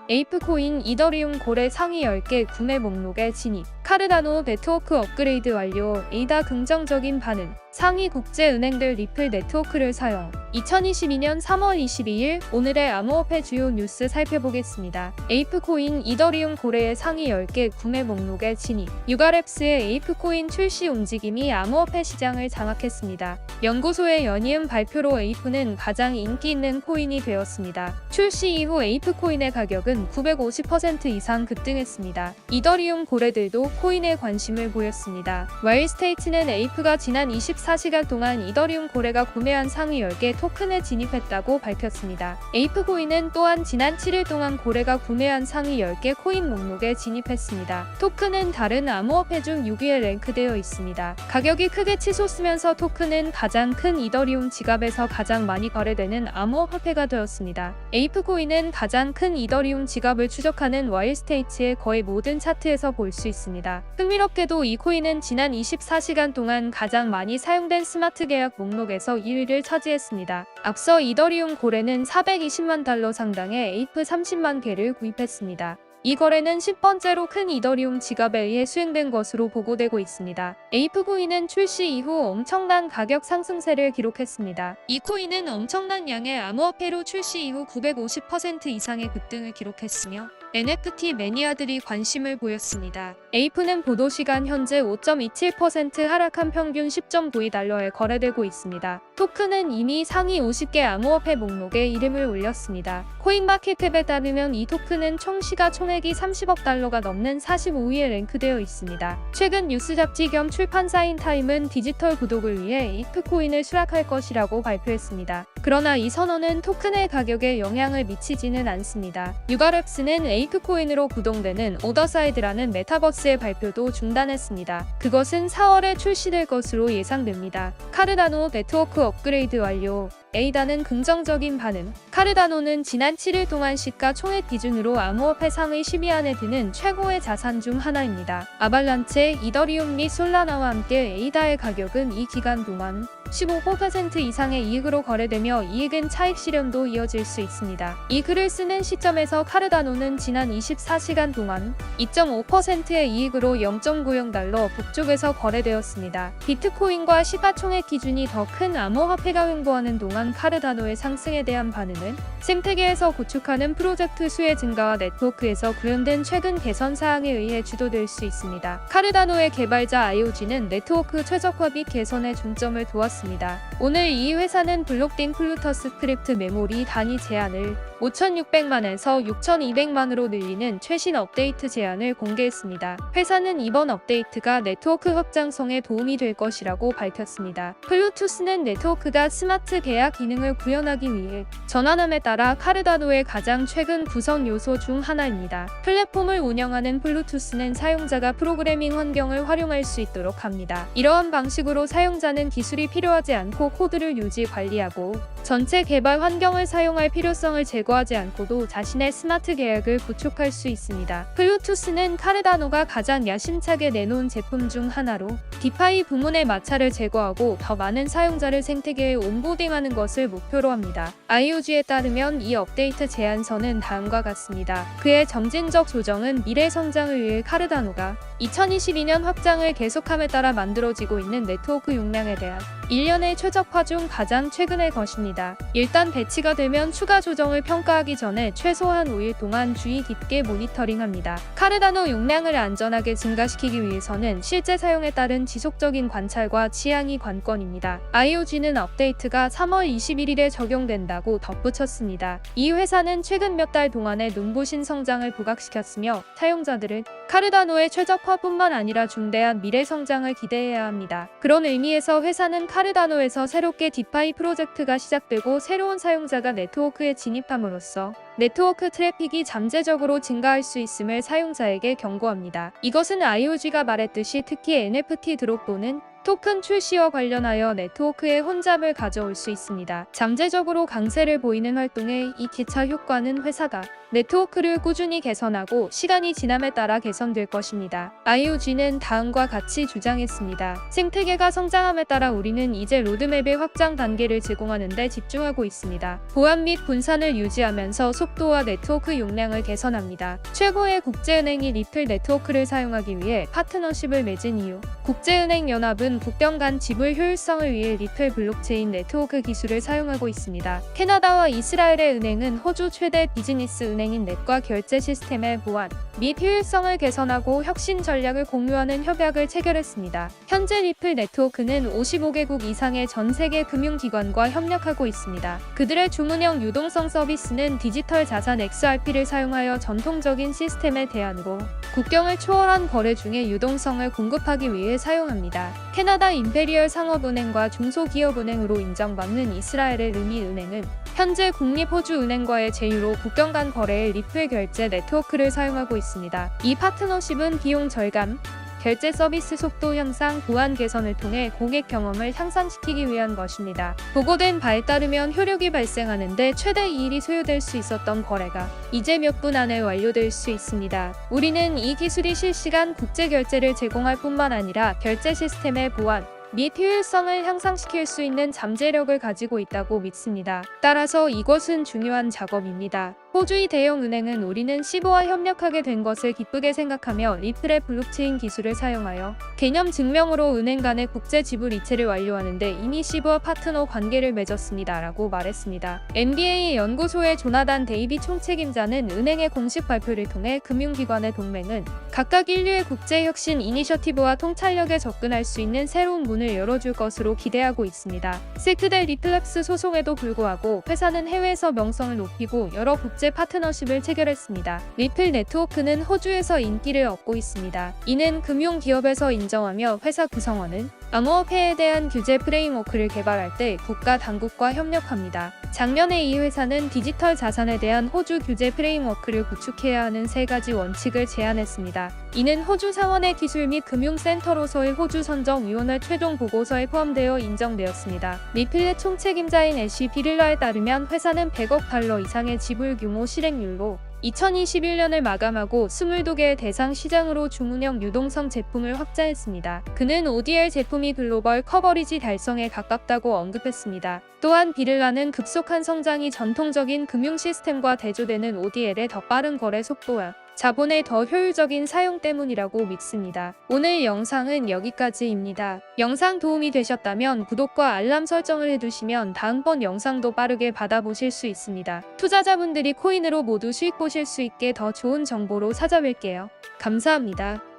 에이프코인 이더리움 거래 상위 10개 구매 목록에 진입. 카르다노 네트워크 업그레이드 완료. 에이다 긍정적인 반응. 상위 국제은행들 리플 네트워크를 사용. 2022년 3월 22일 오늘의 암호화폐 주요 뉴스 살펴보겠습니다. 에이프코인 이더리움 거래의 상위 10개 구매 목록에 진입. 유가랩스의 에이프코인 출시 움직임이 암호화폐 시장을 장악했습니다. 연구소의 연이은 발표로 에이프는 가장 인기 있는 코인이 되었습니다. 출시 이후 에이프코인의 가격은 950% 이상 급등했습니다. 이더리움 거래들도 코인에 관심을 보였습니다. 와일스테이트는 에이프가 지난 24시간 동안 이더리움 거래가 구매한 상위 10개 토큰에 진입했다고 밝혔습니다. 에이프코인은 또한 지난 7일 동안 거래가 구매한 상위 10개 코인 목록에 진입했습니다. 토큰은 다른 암호화폐 중 6위에 랭크되어 있습니다. 가격이 크게 치솟으면서 토큰은 가장 큰 이더리움 지갑에서 가장 많이 거래되는 암호화폐가 되었습니다. 에이프코인은 가장 큰 이더리움 지갑을 추적하는 와일스테이트의 거의 모든 차트에서 볼 수 있습니다. 흥미롭게도 이 코인은 지난 24시간 동안 가장 많이 사용된 스마트 계약 목록에서 1위를 차지했습니다. 앞서 이더리움 거래는 420만 달러 상당의 에이프 30만 개를 구입했습니다. 이 거래는 10번째로 큰 이더리움 지갑에 의해 수행된 것으로 보고되고 있습니다. 에이프코인은 출시 이후 엄청난 가격 상승세를 기록했습니다. 이 코인은 엄청난 양의 암호화폐로 출시 이후 950% 이상의 급등을 기록했으며 NFT 매니아들이 관심을 보였습니다. 에이프는 보도시간 현재 5.27% 하락한 평균 10.92달러에 거래되고 있습니다. 토큰은 이미 상위 50개 암호화폐 목록에 이름을 올렸습니다. 코인마켓캡에 따르면 이 토큰은 총 시가총액이 30억 달러가 넘는 45위에 랭크되어 있습니다. 최근 뉴스 잡지 겸 출판사인 타임은 디지털 구독을 위해 에이프코인을 수락할 것이라고 발표했습니다. 그러나 이 선언은 토큰의 가격에 영향을 미치지는 않습니다. 유가랩스는 에이프코인으로 구동되는 오더사이드라는 메타버스의 발표도 중단했습니다. 그것은 4월에 출시될 것으로 예상됩니다. 카르다노 네트워크 업그레이드 완료. 에이다는 긍정적인 반응. 카르다노는 지난 7일 동안 시가총액 기준으로 암호화폐 상위 10위 안에 드는 최고의 자산 중 하나입니다. 아발란체, 이더리움 및 솔라나와 함께 에이다의 가격은 이 기간 동안 15% 이상의 이익으로 거래되며 이익은 차익 실현도 이어질 수 있습니다. 이 글을 쓰는 시점에서 카르다노는 지난 24시간 동안 2.5%의 이익으로 0.90달러 북쪽에서 거래되었습니다. 비트코인과 시가총액 기준이 더 큰 암호화폐가 횡보하는 동안 카르다노의 상승에 대한 반응은 생태계에서 구축하는 프로젝트 수의 증가와 네트워크에서 구현된 최근 개선 사항에 의해 주도될 수 있습니다. 카르다노의 개발자 IOG는 네트워크 최적화 및 개선에 중점을 두었습니다. 오늘 이 회사는 블록딘 플루터스 스크립트 메모리 단위 제한을 5,600만에서 6,200만으로 늘리는 최신 업데이트 제안을 공개했습니다. 회사는 이번 업데이트가 네트워크 확장성에 도움이 될 것이라고 밝혔습니다. 플루투스는 네트워크가 스마트 계약 기능을 구현하기 위해 전환함에 따라 카르다노의 가장 최근 구성 요소 중 하나입니다. 플랫폼을 운영하는 플루투스는 사용자가 프로그래밍 환경을 활용할 수 있도록 합니다. 이러한 방식으로 사용자는 기술이 필요하지 않고 코드를 유지 관리하고 전체 개발 환경을 사용할 필요성을 제거하지 않고도 자신의 스마트 계약을 구축할 수 있습니다. 플루투스는 카르다노가 가장 야심차게 내놓은 제품 중 하나로 디파이 부문의 마찰을 제거하고 더 많은 사용자를 생태계에 온보딩하는 것을 목표로 합니다. IOG에 따르면 이 업데이트 제안서는 다음과 같습니다. 그의 점진적 조정은 미래 성장을 위해 카르다노가 2022년 확장을 계속함에 따라 만들어지고 있는 네트워크 용량에 대한 1년의 최적화 중 가장 최근의 것입니다. 일단 배치가 되면 추가 조정을 평가하기 전에 최소한 5일 동안 주의 깊게 모니터링합니다. 카르다노 용량을 안전하게 증가시키기 위해서는 실제 사용에 따른 지속적인 관찰과 취향이 관건입니다. IOG는 업데이트가 3월 21일에 적용된다고 덧붙였습니다. 이 회사는 최근 몇 달 동안의 눈부신 성장을 부각시켰으며 사용자들은 카르다노의 최적화뿐만 아니라 중대한 미래 성장을 기대해야 합니다. 그런 의미에서 회사는 카르다노에서 새롭게 디파이 프로젝트가 시작되고 새로운 사용자가 네트워크에 진입함으로써 네트워크 트래픽이 잠재적으로 증가할 수 있음을 사용자에게 경고합니다. 이것은 IOG가 말했듯이 특히 NFT 드롭 또는 토큰 출시와 관련하여 네트워크에 혼잡을 가져올 수 있습니다. 잠재적으로 강세를 보이는 활동의 이 기차 효과는 회사가 네트워크를 꾸준히 개선하고 시간이 지남에 따라 개선될 것입니다. IOG는 다음과 같이 주장했습니다. 생태계가 성장함에 따라 우리는 이제 로드맵의 확장 단계를 제공하는 데 집중하고 있습니다. 보안 및 분산을 유지하면서 속도와 네트워크 용량을 개선합니다. 최고의 국제은행이 리플 네트워크를 사용하기 위해 파트너십을 맺은 이유. 국제은행연합은 국경 간 지불 효율성을 위해 리플 블록체인 네트워크 기술을 사용하고 있습니다. 캐나다와 이스라엘의 은행은 호주 최대 비즈니스 은행인 넷과 결제 시스템의 보안 및 효율성을 개선하고 혁신 전략을 공유하는 협약을 체결했습니다. 현재 리플 네트워크는 55개국 이상의 전 세계 금융기관과 협력하고 있습니다. 그들의 주문형 유동성 서비스는 디지털 자산 XRP를 사용하여 전통적인 시스템의 대안으로 국경을 초월한 거래 중에 유동성을 공급하기 위해 사용합니다. 캐나다 임페리얼 상업은행과 중소기업은행으로 인정받는 이스라엘의 르미은행은 현재 국립호주은행과의 제휴로 국경 간 거래에 리플 결제 네트워크를 사용하고 있습니다. 이 파트너십은 비용 절감, 결제 서비스 속도 향상, 보안 개선을 통해 고객 경험을 향상시키기 위한 것입니다. 보고된 바에 따르면 효력이 발생하는데 최대 2일이 소요될 수 있었던 거래가 이제 몇 분 안에 완료될 수 있습니다. 우리는 이 기술이 실시간 국제 결제를 제공할 뿐만 아니라 결제 시스템의 보안 및 효율성을 향상시킬 수 있는 잠재력을 가지고 있다고 믿습니다. 따라서 이것은 중요한 작업입니다. 호주의 대형 은행은 우리는 시보와 협력하게 된 것을 기쁘게 생각하며 리플의 블록체인 기술을 사용하여 개념 증명으로 은행 간의 국제 지불 이체를 완료하는데 이미 시보와 파트너 관계를 맺었습니다. 라고 말했습니다. MBA 연구소의 조나단 데이비 총책임자는 은행의 공식 발표를 통해 금융기관의 동맹은 각각 인류의 국제혁신 이니셔티브와 통찰력에 접근할 수 있는 새로운 문을 열어줄 것으로 기대하고 있습니다. 실크대 리플렉스 소송에도 불구하고 회사는 해외에서 명성을 높이고 여러 국제 파트너십을 체결했습니다. 리플 네트워크는 호주에서 인기를 얻고 있습니다. 이는 금융기업에서 인정하며 회사 구성원은 암호화폐에 대한 규제 프레임워크를 개발할 때 국가 당국과 협력합니다. 작년에 이 회사는 디지털 자산에 대한 호주 규제 프레임워크를 구축해야 하는 3가지 원칙을 제안했습니다. 이는 호주 상원의 기술 및 금융센터로서의 호주 선정위원회 최종 보고서에 포함되어 인정되었습니다. 리플의 총책임자인 애쉬 비릴라에 따르면 회사는 100억 달러 이상의 지불 규모 실행률로 2021년을 마감하고 22개의 대상 시장으로 주문형 유동성 제품을 확장했습니다. 그는 ODL 제품이 글로벌 커버리지 달성에 가깝다고 언급했습니다. 또한 비를라는 급속한 성장이 전통적인 금융 시스템과 대조되는 ODL의 더 빠른 거래 속도와 자본의 더 효율적인 사용 때문이라고 믿습니다. 오늘 영상은 여기까지입니다. 영상 도움이 되셨다면 구독과 알람 설정을 해두시면 다음번 영상도 빠르게 받아보실 수 있습니다. 투자자분들이 코인으로 모두 수익 보실 수 있게 더 좋은 정보로 찾아뵐게요. 감사합니다.